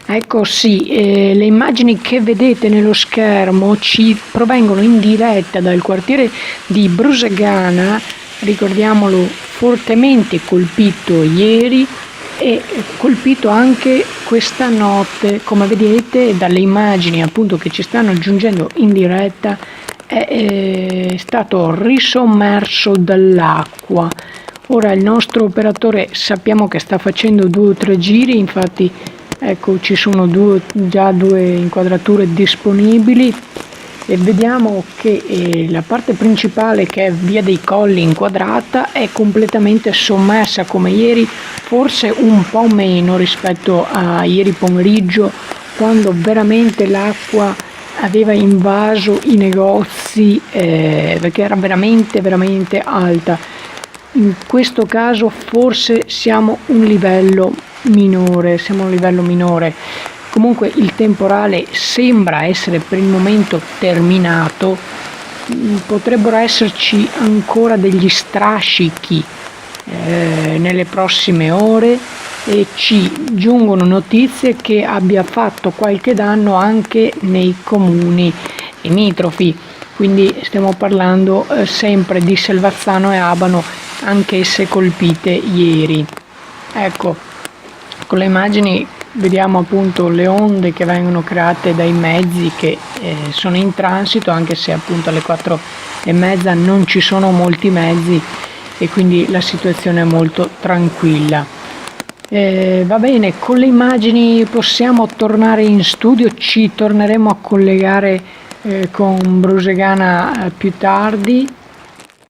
Ecco sì, le immagini che vedete nello schermo ci provengono in diretta dal quartiere di Brusagana, ricordiamolo, fortemente colpito ieri e colpito anche questa notte. Come vedete dalle immagini appunto che ci stanno giungendo in diretta, è stato risommerso dall'acqua. Ora il nostro operatore sappiamo che sta facendo 2 o 3 giri, infatti ecco ci sono già due inquadrature disponibili e vediamo che la parte principale, che è via dei Colli inquadrata, è completamente sommersa come ieri, forse un po' meno rispetto a ieri pomeriggio, quando veramente l'acqua aveva invaso i negozi, perché era veramente alta. In questo caso forse siamo a un livello minore. Comunque il temporale sembra essere per il momento terminato. Potrebbero esserci ancora degli strascichi nelle prossime ore e ci giungono notizie che abbia fatto qualche danno anche nei comuni limitrofi, quindi stiamo parlando sempre di Selvazzano e Abano, anch'esse colpite ieri. Ecco, con le immagini vediamo appunto le onde che vengono create dai mezzi che sono in transito, anche se appunto alle 4:30 non ci sono molti mezzi e quindi la situazione è molto tranquilla. Va bene, con le immagini possiamo tornare in studio, ci torneremo a collegare con Brusagana più tardi.